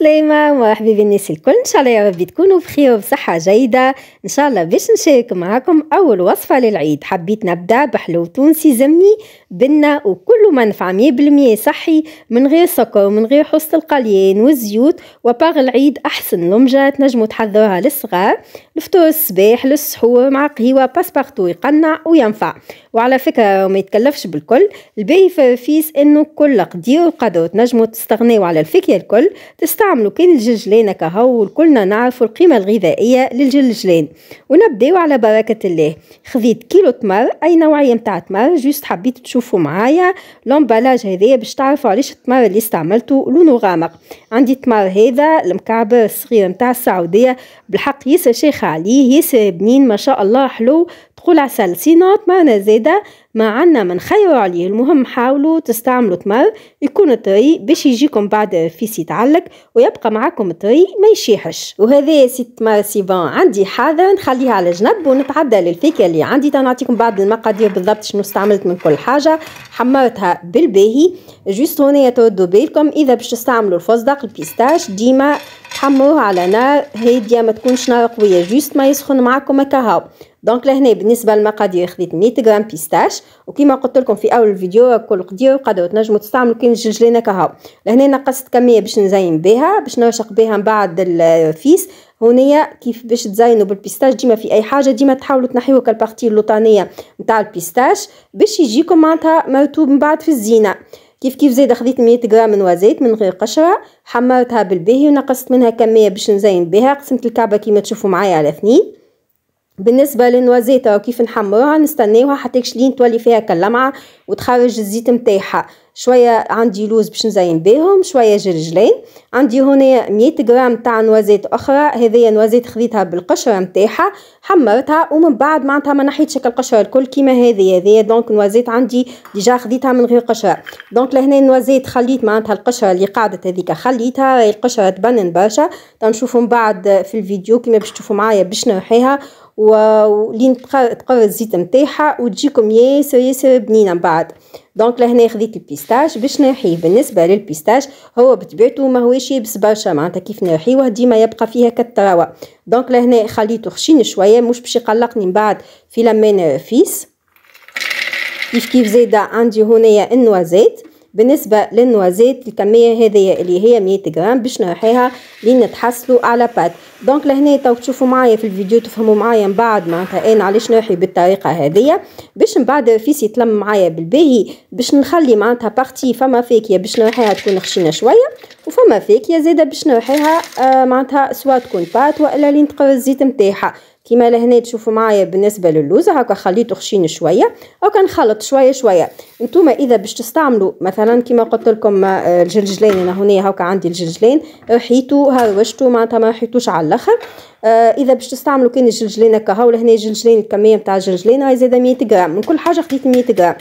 السلامة ومرحبا بالناس الكل. ان شاء الله يا ربي تكونوا بخير وبصحة جيدة ان شاء الله. باش نشارك معكم اول وصفة للعيد. حبيت نبدا بحلو تونسي زمني بنة وكله منفعة 100% صحي من غير سكر ومن غير حصة القليان والزيوت. وباغ العيد احسن لمجة تنجموا تحضروها للصغار الفطور الصباح للسحور مع قهوة باسبارتو يقنع وينفع. وعلى فكرة ما يتكلفش بالكل. الباهي في رفيس انه كل قدير وقدر تنجموا تستغنيوا على الفكية الكل تستعملوا كان الجلجلان كهو والكلنا نعرفوا القيمة الغذائية للجلجلان. ونبداو على بركة الله. خذيت كيلو تمر اي نوعية متاع تمر جوست حبيت تشوفوا معايا لومبالاج هذايا باش تعرفوا علاش التمر اللي استعملته لونه غامق. عندي تمر هذا المكعب الصغير متاع السعودية بالحق ياسر شيخ عليه ياسر بنين ما شاء الله حلو تقول عسل. سينو تمرنا زاده ما عنا من خيروا عليه. المهم حاولوا تستعملوا تمر يكون طري باش يجيكم بعد فيس يتعلق ويبقى معكم طري ما يشيحش. وهذا سي تمر سيبان عندي حاضر نخليها على جنب ونتعدى للفيكه اللي عندي. تنعطيكم بعض المقادير بالضبط شنو استعملت من كل حاجه. حمرتها بالباهي جوست هنا تردوا بالكم اذا باش تستعملوا الفستق البيستاش ديما تحمروها على نار هاديه ما تكونش نار قويه جوست ما يسخن معكم هكاهو. دونك لهنا بالنسبه للمقادير خديت 100 غرام بيستاش وكما قلت لكم في اول الفيديو كل قدير وقدر تنجموا تستعملوا كاين الجلجلانه كهو. لهنا نقصت كميه باش نزين بها باش نرشق بها من بعد الفيس. هنايا كيف باش تزينوا بالبيستاش ديما في اي حاجه ديما تحاولوا تنحيوا كالبارتي اللوطانيه نتاع البيستاش باش يجيكم معناتها مرطوب من بعد في الزينه. كيف زيد خديت 100 غرام نوازيت من غير قشره حمرتها بالباهي ونقصت منها كميه باش نزين بها. قسمت الكعبه كيما تشوفوا معايا على 2. بالنسبه للنوازيت كيف نحمروها نستناوها حتى لين تولي فيها كاللمعه وتخرج الزيت نتاعها. شويه عندي لوز باش نزين بهم شويه جلجلان. عندي هنا 100 غرام تاع نوازيت اخرى هذه نوازيت خذيتها بالقشره نتاعها حمرتها ومن بعد معناتها ما نحيتش القشره الكل كيما هذه دونك نوازيت عندي ديجا خذيتها من غير قشره. دونك لهنا النوازيت خليت معناتها القشره اللي قعدت هذيك خليتها راهي القشره تبنن برشا. تنشوفوا من بعد في الفيديو كيما باش تشوفوا معايا باش نرحيها ولين تقرر الزيت نتاعها وتجيكم ياسر بنينه من بعد. دونك لهنا خذيت البيستاش باش نرحيه. بالنسبه للبيستاش هو بطبيعته ما هوش يبس برشا معناتها كيف نرحيوه ديما يبقى فيها كالتراوه. دونك لهنا خليته خشين شويه مش باش يقلقني من بعد في لمين فيس. كيف زاده عندي هنايا النوازيت. بالنسبه للنوازيت الكميه هذه اللي هي 100 غرام باش نرحيها لين تحصلوا على بات. دونك لهنا تو تشوفوا معايا في الفيديو تفهموا معايا من بعد معناتها انا علاش نرحي بالطريقه هذه باش من بعد فيس يتلم معايا بالباهي باش نخلي معناتها بارتي فما فاكيه باش نرحيها تكون خشينه شويه وفما فاكيه زاده باش نرحيها معناتها سواء تكون بات والا لين تقرر الزيت نتاعها. كيما لهنا تشوفوا معايا بالنسبه للوز هكا خليته خشين شويه او كنخلط شويه. نتوما اذا باش تستعملوا مثلا كيما قلت لكم الجلجلان انا هنا هكا عندي الجلجلان رحيتو هروشتو معناتها ما رحيتوش على الاخر. اذا باش تستعملوا كاين الجلجلان كهو لهنا الجلجلان الكميه نتاع الجلجلان هاي زاده 100 غرام من كل حاجه خديت 100 غرام.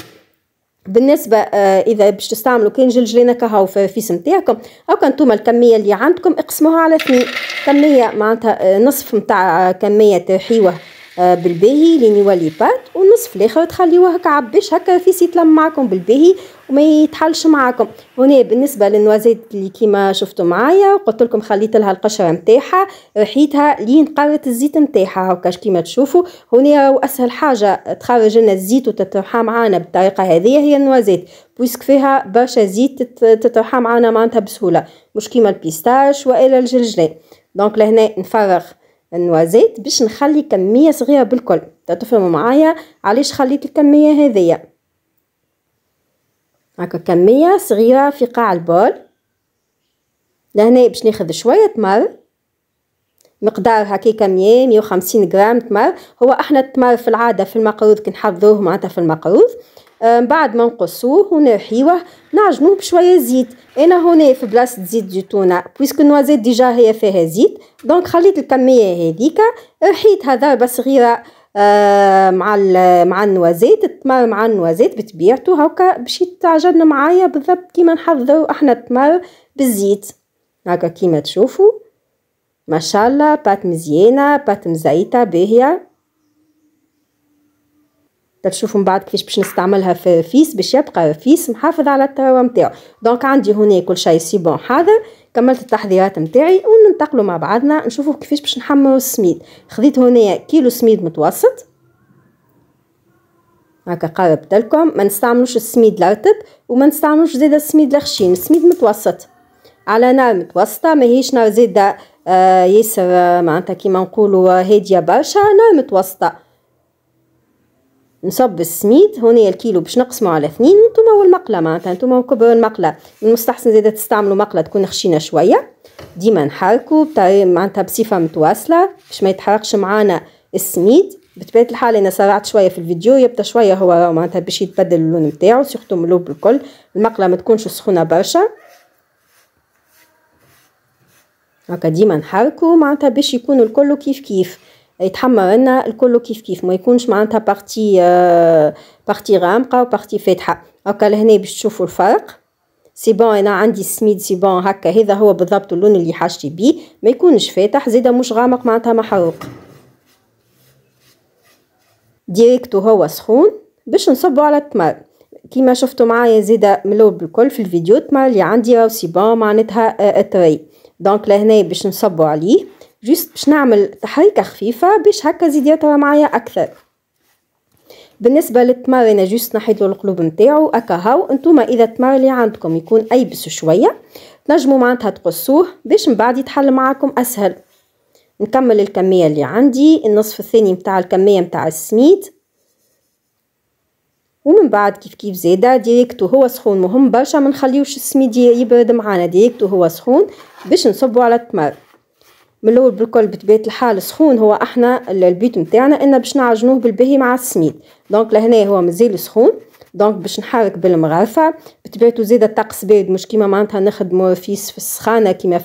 بالنسبه اذا باش تستعملوا كاين جلجلانه كهو في الفيس نتاعكم او كان نتوما الكميه اللي عندكم اقسموها على 2 كميه معناتها نصف نتاع كميه حيوه بالباهي لين يولي بات والنصف الاخر تخليوه هكا عباش هكا الفيس يتلم معكم بالباهي وما يتحلش معكم. هنا بالنسبه للنوازيت اللي كيما شفتوا معايا وقلت لكم خليت لها القشره نتاعها رحيتها لين قررت الزيت نتاعها هكا كيما تشوفوا. هنا اسهل حاجه تخرج لنا الزيت وتترحى معانا بالطريقه هذه هي النوازيت بويسك فيها برشا زيت تترحى معانا معناتها بسهوله مش كيما البيستاش والا الجلجلان. دونك لهنا نفرغ النوازيت باش نخلي كميه صغيره بالكل. تفهموا معايا علاش خليت الكميه هذيا هكا كميه صغيره في قاع البول. لهنا باش ناخذ شويه تمر مقدار هكاكا 150 غرام تمر. هو احنا التمر في العاده في المقروض كنحضروه معناتها في المقروض بعد ما نقصوه ونرحيوه نعجنوه بشويه زيت. انا هنا في بلاصه زيت زيتونه بويسك النوازيت ديجا هي فيها زيت دونك خليت الكميه هذيك رحيتها ضربه صغيره مع النوازيت التمر مع النوازيت بطبيعته هكا باش يتعجن معايا بالضبط كيما نحضروا احنا التمر بالزيت هكا كيما تشوفوا ما شاء الله بات مزيانه بات مزيته باهيه. تشوفوا من بعد كيفاش باش نستعملها في فيس باش يبقى فيس محافظ على التراوه نتاعو. دونك عندي هنا كل شيء سي بون حاضر كملت التحضيرات نتاعي وننتقلوا مع بعضنا نشوفوا كيفاش باش نحمروا السميد. خذيت هنا كيلو سميد متوسط هكا قربت لكم. ما نستعملوش السميد الرطب وما نستعملوش زيد السميد الخشين، السميد متوسط على نار متوسطه، ماهيش نار زاده ياسر معناتها كيما نقولوا هاديه برشا، نار متوسطه. نصب السميد هنا الكيلو باش نقسمه على 2، وانتم والمقله معناتها انتم وكبر المقله، من المستحسن زاده تستعملوا مقله تكون خشينه شويه. ديما نحركوا معناتها بصفه متواصله باش ما يتحرقش معانا السميد. بطبيعه الحال انا سرعت شويه في الفيديو، يبدا شويه هو معناتها باش يتبدل اللون نتاعو، سيرتو ملوب الكل. المقله ما تكونش سخونه برشا هكا، ديما نحركوا معناتها باش يكون الكل كيف كيف يتحمر لنا الكل كيف كيف، ما يكونش معناتها بارتي غامقه وبارتي فاتحه هكا. لهنا باش تشوفوا الفرق. سي بون انا عندي السميد سي بون هكا، هذا هو بالضبط اللون اللي حاجتي بيه، ما يكونش فاتح زيدا مش غامق معناتها محروق. ديريكت وهو سخون باش نصبوا على التمر كيما شفتوا معايا زيدا ملوب الكل في الفيديو. التمر اللي عندي راهو سي بون معناتها طري، دونك لهنا باش نصبوا عليه جوست باش نعمل تحريكه خفيفه باش هكا زيد يطرى معايا اكثر. بالنسبه للتمر انا جوست نحيد له القلوب نتاعو هكا. هاو انتوما اذا التمر اللي عندكم يكون ايبس شويه تنجموا معناتها تقصوه باش من بعد يتحل معاكم اسهل. نكمل الكميه اللي عندي، النصف الثاني متاع الكميه متاع السميد، ومن بعد كيف كيف زاده ديريكت وهو سخون. مهم برشا ما نخليوش السميد يبرد معانا، ديريكت وهو سخون باش نصبوا على التمر. من الاول بالكل بطبيعه الحال سخون، هو احنا البيت نتاعنا ان باش نعجنوه بالبهي مع السميد، دونك لهنا هو مازال سخون، دونك باش نحرك بالمغرفه. بطبيعته زاده الطقس بارد، مش كيما معناتها نخدموا في السخانه كيما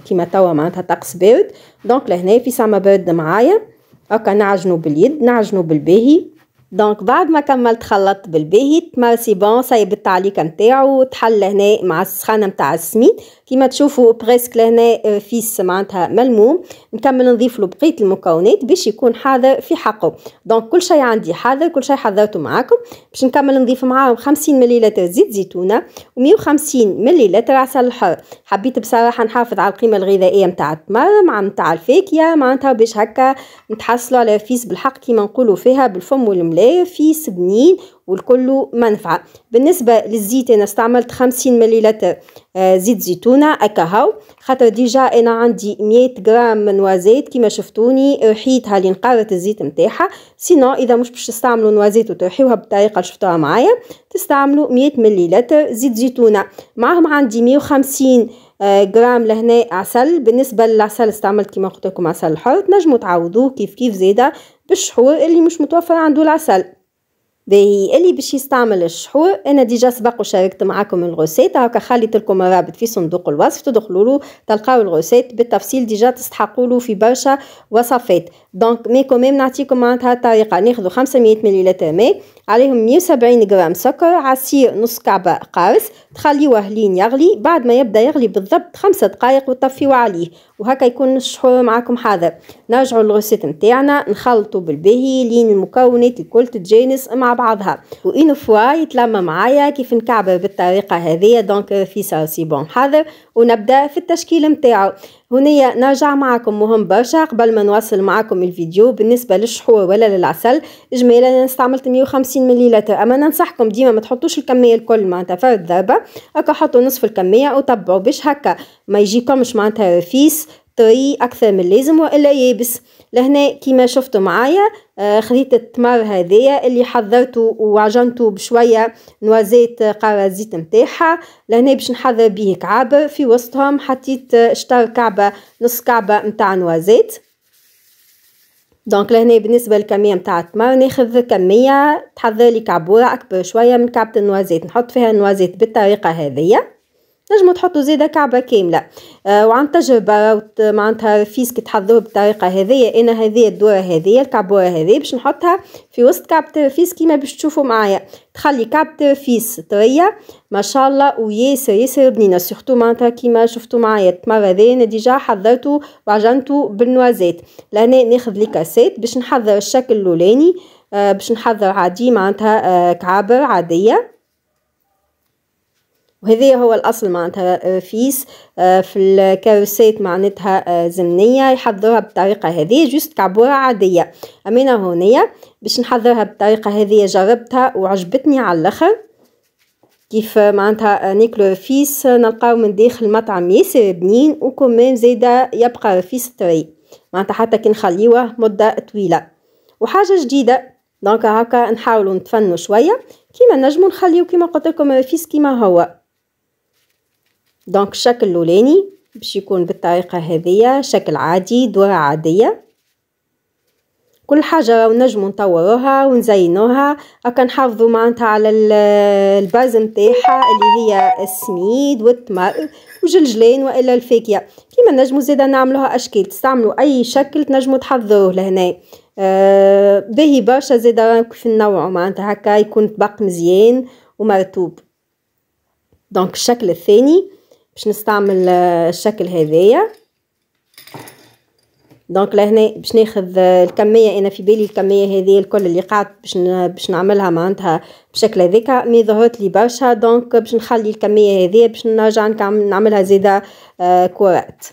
كيما توا معناتها طقس بارد، دونك لهنا في ساعه ما برد معايا هكا نعجنوا باليد نعجنوا بالباهي. دونك بعد ما كملت خلطت بالباهي التمر سي بون صايب التعليقه نتاعو تحل هنا مع السخانه نتاع السميد كيما تشوفوا بريسك لهنا فيس معناتها ملموم. نكمل نضيف له بقيه المكونات باش يكون حاضر في حقه. دونك كل شيء عندي حاضر، كل شيء حضرته معاكم. باش نكمل نضيف معاهم 50 مليلتر زيت زيتونه و150 مليلتر عسل حر. حبيت بصراحه نحافظ على القيمه الغذائيه نتاع التمر مع نتاع الفاكهه معناتها باش هكا نتحصلوا على فيس بالحق كيما نقولوا فيها بالفم والملاء، فيس بنين والكل منفعه. بالنسبه للزيت انا استعملت 50 مليلتر زيت زيتونه اكاهو، خاطر ديجا انا عندي 100 غرام نوازيت كيما شفتوني رحيتها لنقرت الزيت نتاعها. سينو اذا مش باش تستعملوا نوازيت وترحيوها بالطريقه اللي شفتوها معايا تستعملوا 100 مليلتر زيت زيتونه. معهم عندي 150 غرام لهنا عسل. بالنسبه للعسل استعملت كيما قلت لكم عسل حر، تنجموا تعوضوه كيف كيف زاده بالشحور اللي مش متوفر عنده العسل. باهي اللي باش يستعمل الشحور انا ديجا سبق وشاركت معاكم الغوسيت هكا، خليت لكم الرابط في صندوق الوصف تدخلوا له تلقاو الغوسيت بالتفصيل، ديجا تستحقوا له في برشا وصفات. دونك مي كوميم نعطيكم معناتها الطريقه. ناخذ 500 مليلتر ماء عليهم 170 غرام سكر، عصير نص كعبه قارص، تخليوه لين يغلي. بعد ما يبدا يغلي بالضبط 5 دقائق وتطفيو عليه وهكا يكون الشحور معاكم حاضر. نرجعوا للغوسيت نتاعنا نخلطوا بالباهي لين المكونات الكل تتجانس مع بعضها، وإن فوا يتلم معايا كيف نكعبر بالطريقه هذه. دونك في صار سي بون حاضر ونبدا في التشكيل نتاعو. هنا نرجع معكم مهم برشا قبل ما نواصل معكم الفيديو. بالنسبه للشحور ولا للعسل اجمالا انا استعملت 150 مليلتر، اما ننصحكم ديما ما تحطوش الكميه الكل معناتها فرد ضربه، هكا حطوا نصف الكميه وطبعوا باش هكا ما يجيكمش معناتها رفيس طري اكثر من اللازم والا يابس. لهنا كيما شفتوا معايا خذيت التمر هذايا اللي حضرته وعجنته بشويه نوازيت قاره الزيت نتاعها. لهنا باش نحضر به كعابر، في وسطهم حطيت شطر كعبه نص كعبه نتاع نوازيت. دونك لهنا بالنسبه للكميه نتاع التمر ناخذ كميه تحضر لي كعبوره اكبر شويه من كعبه النوازيت، نحط فيها النوازيت بالطريقه هذيا. نجموا تحطوا زيادة كعبة كاملة وعن تجربة معناتها فيس كي تحضروه بالطريقة هذيا. أنا هذه الدورة هذيا الكعبورة هذه باش نحطها في وسط كعبة فيس كيما باش تشوفوا معايا، تخلي كعبة فيس طرية ما شاء الله وياسر ياسر بنينة. سورتو معناتها كيما شفتوا معايا التمر هذا أنا ديجا حضرته وعجنته بالنوازيت. لهنا ناخذ لي كاسات باش نحضر الشكل الأولاني، باش نحضر عادي معناتها كعابر عادية. وهذا هو الاصل معناتها فيس في الكاروسات معناتها زمنيه يحضروها بالطريقه هذه جوست كعبوره عاديه. اما انا هونيا باش نحضرها بالطريقه هذه جربتها وعجبتني على الاخر. كيف معناتها ناكلو فيس نلقاو من داخل المطعم ياسر بنين وكمان زاده يبقى فيس طري معناتها حتى كي نخليوه مده طويله وحاجه جديده. دونك هكا نحاولوا نتفنوا شويه كيما نجموا نخليو كيما قلت لكم الفيس كيما هو. دونك الشكل الاولاني باش يكون بالطريقه هذه شكل عادي دوره عاديه. كل حاجه نجموا نطوروها ونزينوها هكا نحافظوا معناتها على الباز نتاعها اللي هي السميد والتمر وجلجلين والا الفاكهه. كيما نجموا زاده نعملوها اشكال تستعملوا اي شكل تنجموا تحضروه لهنا. باهي برشا زاده في النوع معناتها هكا يكون طبق مزيان ومرتوب. دونك الشكل الثاني باش نستعمل الشكل هذايا. دونك لهنا باش ناخذ الكميه انا في بالي الكميه هذه الكل اللي قعدت باش نعملها معناتها بشكل هذاك مي ظهرت لي برشا. دونك باش نخلي الكميه هذه باش نرجع نعملها زاده كرات.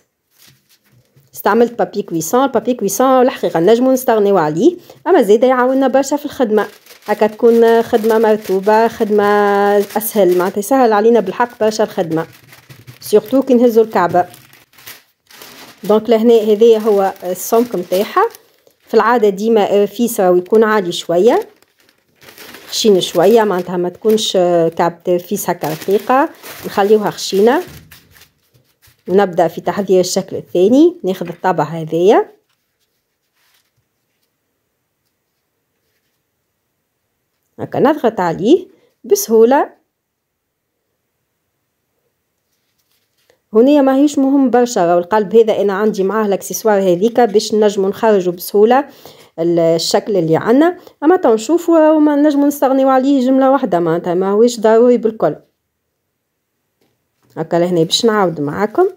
استعملت بابي كويسون. البابي كويسون الحقيقه نجمو نستغنيو عليه اما زاده يعاوننا برشا في الخدمه هكا تكون خدمه مرتوبه خدمه اسهل معناتها يسهل علينا بالحق برشا الخدمه سورتو كي نهزو الكعبه. دونك لهنا هذايا هو السمك نتاعها. في العاده ديما فيس راهو يكون عالي شويه خشين شويه معناتها ما تكونش كعبه فيس هكا رقيقه نخليوها خشينه. ونبدا في تحضير الشكل الثاني. ناخذ الطبق هذايا هكا نضغط عليه بسهوله. هنا ماهيش مهم برشا راهو القلب هذا انا عندي معاه الاكسسوار هذيك باش نجمو نخرجوا بسهوله الشكل اللي عندنا. اما تنشوفوا وما نجمو نستغنيو عليه جمله واحده معناتها ما هوش ضروري بالكل. هكا لهنا باش نعاود معاكم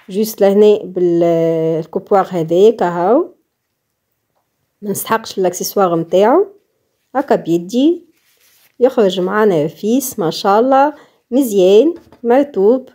جوست لهنا بالكوبوار هذايا كهو ما نستحقش الاكسسوار نتاعو هكا بيدي يخرج معنا فيس ما شاء الله مزيان مرتوب.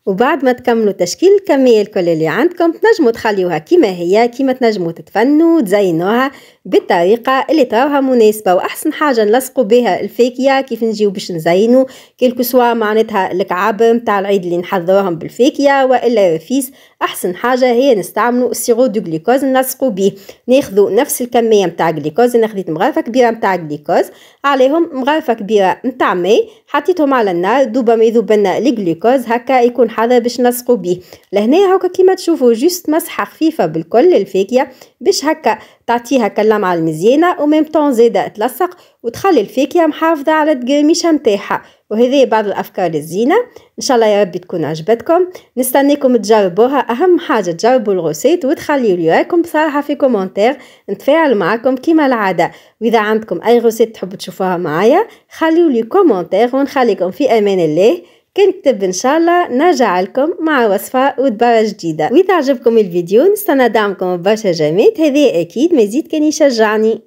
وبعد ما تكملوا تشكيل الكمية الكل اللي عندكم تنجموا تخليوها كيما هي كيما تنجموا تتفنوا وتزينوها بالطريقة اللي تراوها مناسبة. وأحسن حاجة نلصقوا بها الفاكهة كيف نجيو باش نزينوا كيلكو سوا معناتها الكعاب متاع العيد اللي نحضروهم بالفاكهة وإلا رفيس. أحسن حاجة هي نستعملوا السيرو دو جليكوز نلصقوا به. ناخذوا نفس الكمية متاع جليكوز أنا خديت مغرفة كبيرة متاع جليكوز عليهم مغرفة كبيرة متاع ماء حطيتهم على النار دوبا ما يذوب لنا الجليكوز هكا يكون حاضر باش نلصقوا به. لهنا هكا كيما تشوفوا جوست مسحة خفيفة بالكل الفاكهة باش هكا تعطيها كلمعة المزيانة وميم طون زاده تلصق وتخلي الفاكهة محافظة على القرميشة نتاعها. وهذه بعض الافكار الزينة ان شاء الله يا ربي تكون عجبتكم. نستنيكم تجربوها اهم حاجة تجربوا الغوسيت وتخليوا لي رايكم بصراحة في كومنتير نتفاعل معكم كيما العادة. واذا عندكم اي غوسيت تحبوا تشوفوها معايا خليوا لي كومنتير ونخليكم في امان الله. كنكتب ان شاء الله نرجع لكم مع وصفة ودبارة جديدة. واذا عجبكم الفيديو نستنى دعمكم ببرشا جميل هذه اكيد ما يزيد كان يشجعني.